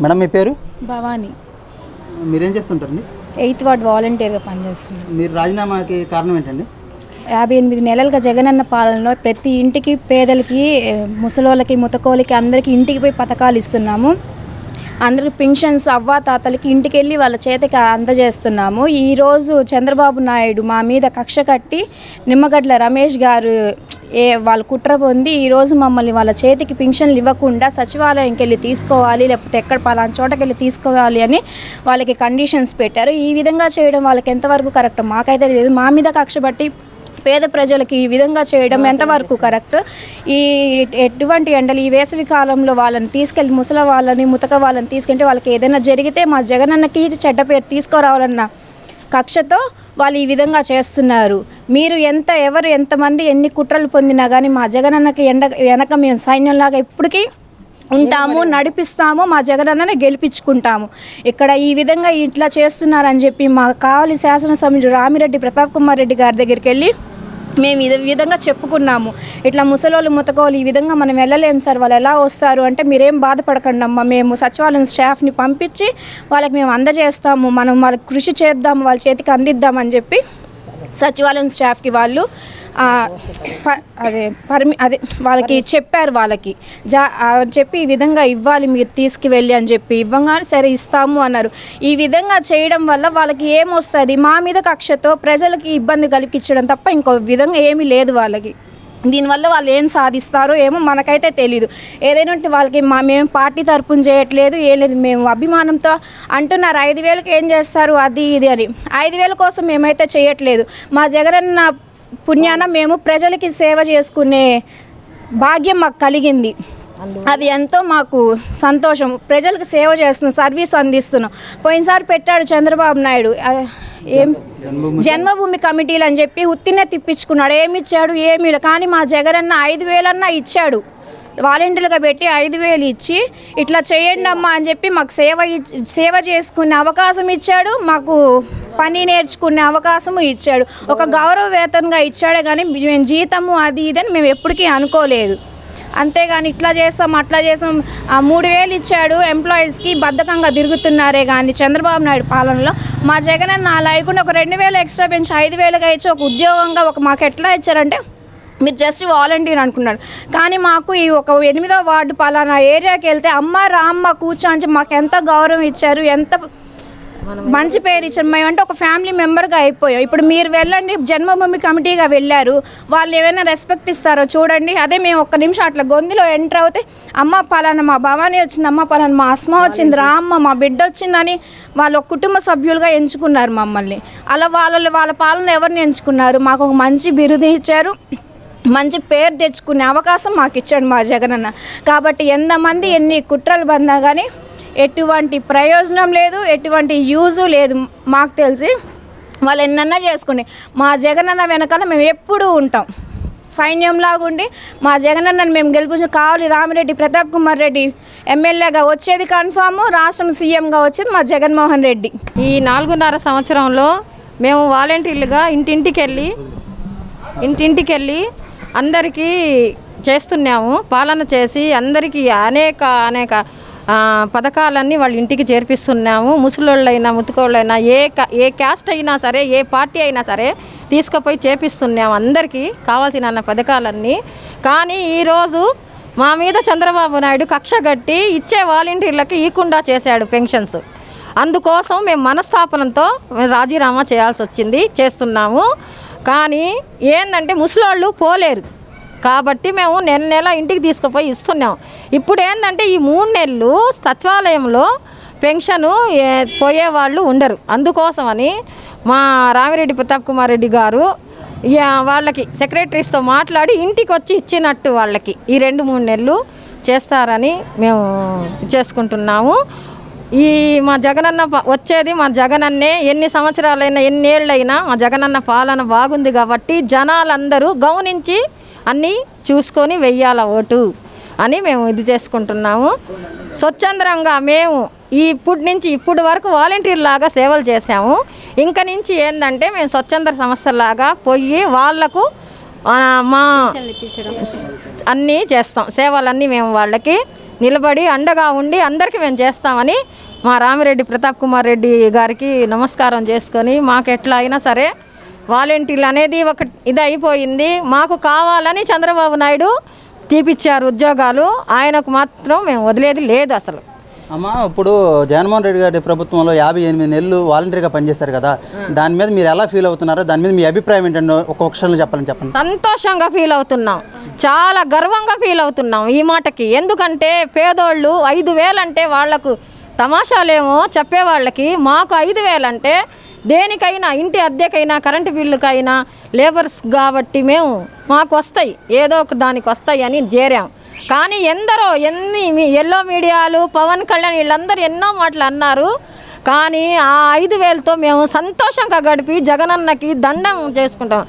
Madam మీ పేరు? భవానీ. మీరేం చేస్తుంటారండి? 8th వార్డ్ వాలంటీర్గా పనిచేస్తున్నాను. మీరు రాజీనామాకి కారణం ఏంటండి? 58 నెలలుగా జగనన్న పాలనలో ప్రతి ఇంటికి పేదలకి, ముసలోళ్ళకి, ముతకోళ్ళకి అందరికీ ఇంటికి పోయి పథకాలు ఇస్తున్నాము. అందరికి పెన్షన్స్ అవ్వాతాతలకి ఇంటికి వెళ్ళి వాళ్ళ చేతికి అందజేస్తున్నాము. ఈరోజు చంద్రబాబు నాయుడు మా మీద కక్ష కట్టి నిమ్మగడ్డ రమేష్ గారు వాళ్ళు కుట్ర పొంది ఈరోజు మమ్మల్ని వాళ్ళ చేతికి పెన్షన్లు ఇవ్వకుండా సచివాలయంకి వెళ్ళి తీసుకోవాలి, లేకపోతే ఎక్కడ పలానా చోటకి వెళ్ళి తీసుకోవాలి అని వాళ్ళకి కండిషన్స్ పెట్టారు. ఈ విధంగా చేయడం వాళ్ళకి ఎంతవరకు కరెక్ట్ మాకైతే తెలియదు. మా మీద కక్ష పట్టి పేద ప్రజలకి ఈ విధంగా చేయడం ఎంతవరకు కరెక్ట్? ఎటువంటి ఎండలు ఈ వేసవి కాలంలో వాళ్ళని తీసుకెళ్ళి ముసలి వాళ్ళని, ముతక వాళ్ళని తీసుకెళ్తే వాళ్ళకి ఏదైనా జరిగితే మా జగనన్నకి చెడ్డ పేరు తీసుకురావాలన్న కక్షతో వాళ్ళు ఈ విధంగా చేస్తున్నారు. మీరు ఎవరు ఎంతమంది ఎన్ని కుట్రలు పొందినా కానీ మా జగనన్నకి వెనక మేము సైన్యంలాగా ఇప్పటికీ ఉంటాము, నడిపిస్తాము, మా జగనన్నని గెలిపించుకుంటాము. ఇక్కడ ఈ విధంగా ఇట్లా చేస్తున్నారని చెప్పి మాకు కావాలి శాసనసభ్యుడు రామిరెడ్డి ప్రతాప్ కుమార్ రెడ్డి గారి దగ్గరికి వెళ్ళి మేము ఈ విధంగా చెప్పుకున్నాము. ఇట్లా ముసలోళ్ళు ముతకోళ్ళు ఈ విధంగా మనం వెళ్ళలేము సార్, వాళ్ళు ఎలా వస్తారు అంటే మీరేం బాధపడకండి అమ్మ, మేము సచివాలయం స్టాఫ్ని పంపించి వాళ్ళకి మేము అందజేస్తాము, మనం వాళ్ళకి కృషి చేద్దాము, వాళ్ళ చేతికి అందిద్దామని చెప్పి సచివాలయం స్టాఫ్కి వాళ్ళు వాళ్ళకి చెప్పారు. వాళ్ళకి చెప్పి ఈ విధంగా ఇవ్వాలి మీరు తీసుకువెళ్ళి అని చెప్పి ఇవ్వగానే సరే ఇస్తాము అన్నారు. ఈ విధంగా చేయడం వల్ల వాళ్ళకి ఏమొస్తుంది? మా మీద కక్షతో ప్రజలకి ఇబ్బంది కలిగించడం తప్ప ఇంకో విధంగా ఏమీ లేదు వాళ్ళకి. దీనివల్ల వాళ్ళు ఏం సాధిస్తారో ఏమో మనకైతే తెలీదు. ఏదైనా వాళ్ళకి మేము పార్టీ తరపున చేయట్లేదు, ఏం లేదు, మేము అభిమానంతో అంటున్నారు 5,000కి ఏం చేస్తారు అది ఇది అని. 5,000 కోసం మేమైతే చేయట్లేదు. మా జగనన్న పుణ్యాన మేము ప్రజలకి సేవ చేసుకునే భాగ్యం మాకు కలిగింది. అది ఎంతో మాకు సంతోషం. ప్రజలకు సేవ చేస్తున్నాం, సర్వీస్ అందిస్తున్నాం. పోయినసారి పెట్టాడు చంద్రబాబు నాయుడు జన్మభూమి కమిటీలు అని చెప్పి ఉత్తినే తిప్పించుకున్నాడు. ఏమిచ్చాడు? ఏమీ. కానీ మా జగనన్న 5,000 ఇచ్చాడు. వాలంటీర్లుగా పెట్టి 5,000 ఇచ్చి ఇట్లా చేయండి అమ్మా అని చెప్పి మాకు సేవ చేసుకునే అవకాశం ఇచ్చాడు, మాకు పని నేర్చుకునే అవకాశము ఇచ్చాడు. ఒక గౌరవ వేతనంగా ఇచ్చాడే కానీ మేము జీతము అది ఇదని మేము ఎప్పటికీ అనుకోలేదు. అంతేగాని ఇట్లా చేస్తాం అట్లా చేస్తాం 3,000 ఇచ్చాడు ఎంప్లాయీస్కి, బద్ధకంగా తిరుగుతున్నారే కానీ చంద్రబాబు నాయుడు పాలనలో. మా జగనన్న అలా లేకుండా ఒక 2,000 ఎక్స్ట్రా పెంచి 5,000గా ఇచ్చి ఒక ఉద్యోగంగా మాకు ఎట్లా ఇచ్చారంటే మీరు జస్ట్ వాలంటీర్ అనుకున్నాడు. కానీ మాకు ఈ ఒక 8వ వార్డు పలానా ఏరియాకి వెళ్తే అమ్మ రామ్మ కూర్చో అని మాకు ఎంత గౌరవం ఇచ్చారు, ఎంత మంచి పేరు ఇచ్చారు. మేమంటే ఒక ఫ్యామిలీ మెంబర్గా అయిపోయాం. ఇప్పుడు మీరు వెళ్ళండి, జన్మభూమి కమిటీగా వెళ్ళారు, వాళ్ళు ఏమైనా రెస్పెక్ట్ ఇస్తారో చూడండి. అదే మేము ఒక్క నిమిషం అట్లా గొంతులో ఎంటర్ అవుతే అమ్మ పలానా మా భవానీ వచ్చింది, అమ్మ పలానా మా అస్మ వచ్చింది, రామ్మ మా బిడ్డ వచ్చిందని వాళ్ళు ఒక కుటుంబ సభ్యులుగా ఎంచుకున్నారు మమ్మల్ని. అలా వాళ్ళ పాలన ఎవరిని ఎంచుకున్నారు? మాకు ఒక మంచి బిరుదు ఇచ్చారు, మంచి పేరు తెచ్చుకునే అవకాశం మాకు ఇచ్చాడు మా జగనన్న. కాబట్టి ఎంతమంది ఎన్ని కుట్రలు బందా కానీ ఎటువంటి ప్రయోజనం లేదు, ఎటువంటి యూజు లేదు. మాకు తెలిసి వాళ్ళు ఎన్నన్నా చేసుకుని మా జగనన్న వెనకాల మేము ఎప్పుడూ ఉంటాం, సైన్యంలాగా ఉండి మా జగనన్నని మేము గెలిపించిన. కావాలి రామిరెడ్డి ప్రతాప్ కుమార్ రెడ్డి ఎమ్మెల్యేగా వచ్చేది కన్ఫాము, రాష్ట్రం సీఎంగా వచ్చేది మా జగన్మోహన్ రెడ్డి. ఈ 4.5 సంవత్సరంలో మేము వాలంటీర్లుగా ఇంటింటికి వెళ్ళి అందరికీ చేస్తున్నాము. పాలన చేసి అందరికీ అనేక పథకాలన్నీ వాళ్ళ ఇంటికి చేర్పిస్తున్నాము. ముసలోళ్ళైనా ముతుకోళ్ళైనా ఏ క్యాస్ట్ అయినా సరే, ఏ పార్టీ అయినా సరే తీసుకుపోయి చేపిస్తున్నాము అందరికీ కావాల్సిన పథకాలన్నీ. కానీ ఈరోజు మా మీద చంద్రబాబు నాయుడు కక్ష కట్టి ఇచ్చే వాలంటీర్లకి ఇవ్వకుండా చేశాడు పెన్షన్స్. అందుకోసం మేము మనస్తాపనతో రాజీనామా చేయాల్సి చేస్తున్నాము. కానీ ఏంటంటే ముసలోళ్ళు పోలేరు కాబట్టి మేము నెల ఇంటికి తీసుకుపోయి ఇస్తున్నాం. ఇప్పుడు ఏంటంటే ఈ 3 నెలలు సచివాలయంలో పెన్షను పోయేవాళ్ళు ఉండరు. అందుకోసమని మా రామిరెడ్డి ప్రతాప్ కుమార్ రెడ్డి గారు వాళ్ళకి సెక్రటరీస్తో మాట్లాడి ఇంటికి వచ్చి ఇచ్చినట్టు వాళ్ళకి ఈ 2-3 నెలలు చేస్తారని మేము చేసుకుంటున్నాము. మా జగనన్న వచ్చేది మా జగనన్నే. ఎన్ని సంవత్సరాలైనా ఎన్నేళ్ళైనా మా జగనన్న పాలన బాగుంది కాబట్టి జనాలందరూ గమనించి అన్నీ చూసుకొని వెయ్యాల ఓటు అని మేము ఇది చేసుకుంటున్నాము. స్వచ్ఛందంగా మేము ఇప్పుడు వరకు వాలంటీర్ లాగా సేవలు చేసాము. ఇంక నుంచి ఏంటంటే మేము స్వచ్ఛంద సంస్థలాగా పోయి వాళ్లకు మా అన్నీ చేస్తాం, సేవలన్నీ మేము వాళ్ళకి నిలబడి అండగా ఉండి అందరికీ మేము చేస్తామని మా రామిరెడ్డి ప్రతాప్ కుమార్ రెడ్డి గారికి నమస్కారం చేసుకొని మాకు ఎట్లా అయినా సరే వాలంటీర్లు అనేది ఒక ఇది అయిపోయింది. మాకు కావాలని చంద్రబాబు నాయుడు తీపిచ్చారు ఉద్యోగాలు, ఆయనకు మాత్రం మేము వదిలేది లేదు అసలు. అమ్మ, ఇప్పుడు జగన్మోహన్ రెడ్డి గారి ప్రభుత్వంలో 58 నెలలు వాలంటీర్గా పనిచేస్తారు కదా, దాని మీద మీరు ఎలా ఫీల్ అవుతున్నారో, దాని మీద మీ అభిప్రాయం ఏంటంటే ఒక్కొక్క క్షణంలో చెప్పండి. సంతోషంగా ఫీల్ అవుతున్నాం, చాలా గర్వంగా ఫీల్ అవుతున్నాం ఈ మాటకి. ఎందుకంటే పేదోళ్ళు 5,000 అంటే వాళ్లకు తమాషాలేమో చెప్పేవాళ్ళకి, మాకు 5,000 అంటే దేనికైనా, ఇంటి అద్దెకైనా, కరెంటు బిల్లుకైనా, లేబర్స్ కాబట్టి మాకు వస్తాయి, ఏదో ఒక దానికి వస్తాయి అని చేరాం. కానీ ఎల్లో మీడియాలు, పవన్ కళ్యాణ్ వీళ్ళందరూ ఎన్నో మాటలు అన్నారు. కానీ ఆ 5,000తో మేము సంతోషంగా గడిపి జగనన్నకి దండం చేసుకుంటాం.